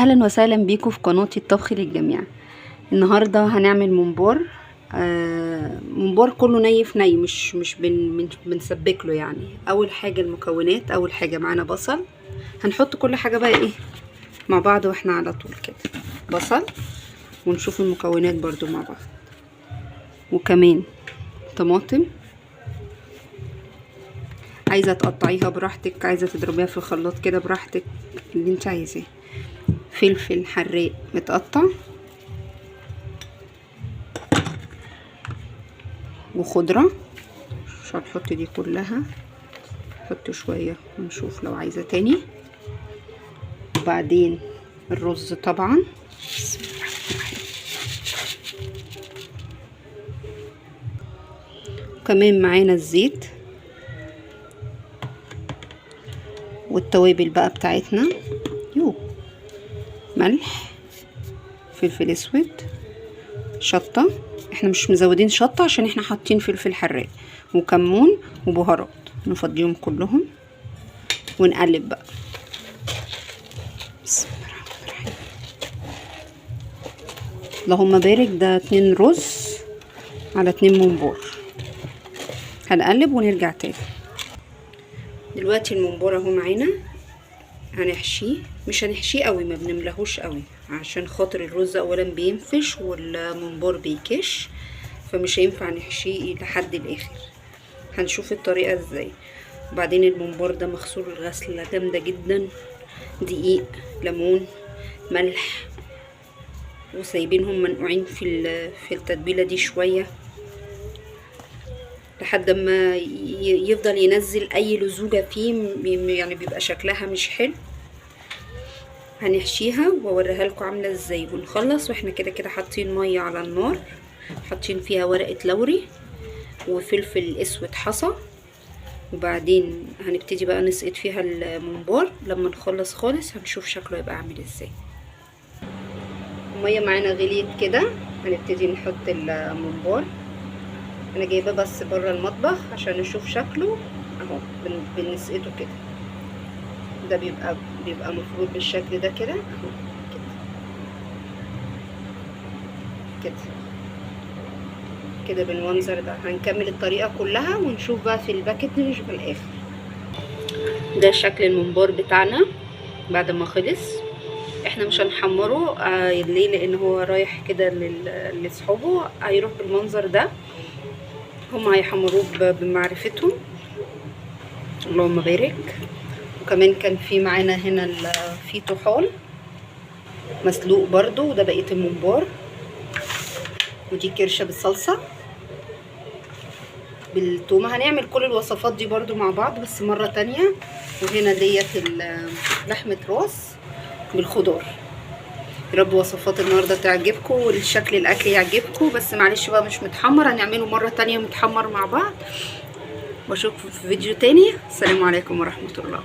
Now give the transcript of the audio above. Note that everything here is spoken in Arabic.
اهلا وسهلا بيكم في قناتي الطبخ للجميع. النهارده هنعمل ممبار. ممبار كله ني في ني، مش بنسبك له يعني. اول حاجه المكونات، اول حاجه معانا بصل. هنحط كل حاجه بقى ايه مع بعض واحنا على طول كده. بصل، ونشوف المكونات برضو مع بعض. وكمان طماطم، عايزه تقطعيها براحتك، عايزه تضربيها في الخلاط كده براحتك، اللي انت عايزاه. فلفل حراق متقطع، وخضرة. مش هنحط دي كلها، نحط شوية ونشوف لو عايزة تاني. وبعدين الرز طبعا. بسم الله الرحمن الرحيم. وكمان معانا الزيت والتوابل بقى بتاعتنا. ملح، فلفل اسود، شطة. احنا مش مزودين شطة عشان احنا حاطين فلفل حراق، وكمون وبهارات. نفضيهم كلهم ونقلب بقى. بسم الله الرحمن الرحيم. اللهم بارك. ده 2 رز على 2 ممبار. هنقلب ونرجع تاني. دلوقتي الممبار اهو معانا. هنحشيه، مش هنحشيه قوي، ما بنملهوش قوي عشان خاطر الرز اولا بينفش والممبار بيكش، فمش هينفع نحشيه لحد الاخر. هنشوف الطريقه ازاي. وبعدين الممبار ده مغسول غسله جامده جدا، دقيق، ليمون، ملح، وسايبينهم منقوعين في التتبيله دي شويه لحد ما يفضل ينزل اي لزوجه فيه، يعني بيبقى شكلها مش حلو. هنحشيها واوريها لكم عامله ازاي ونخلص. واحنا كده كده حاطين ميه على النار، حاطين فيها ورقه لوري وفلفل اسود حصى. وبعدين هنبتدي بقى نسقط فيها الممبار. لما نخلص خالص هنشوف شكله يبقى عامل ازاي. الميه معانا غليت كده، هنبتدي نحط الممبار. انا جايباه بس بره المطبخ عشان نشوف شكله اهو. بنسقطه كده. ده بيبقى مفروض بالشكل ده كده اهو، كده كده بالمنظر ده. هنكمل الطريقه كلها ونشوف بقى في الباكيتنج في الاخر. ده شكل الممبار بتاعنا بعد ما خلص. احنا مش هنحمره ليه؟ لان هو رايح كده لاصحابه، هيروح بالمنظر ده. هم هيحمروه بمعرفتهم. اللهم بارك. وكمان كان في معانا هنا في طحال مسلوق برضو، وده بقيه الممبار. ودي كرشه بالصلصه بالثومه. هنعمل كل الوصفات دي برضو مع بعض بس مره تانية. وهنا ديت لحمه راس بالخضار. يا رب وصفات النهارده تعجبكم والشكل الاكل يعجبكم. بس معلش بقى مش متحمر، هنعمله مره تانية متحمر مع بعض. واشوفكم في فيديو تاني. السلام عليكم ورحمه الله.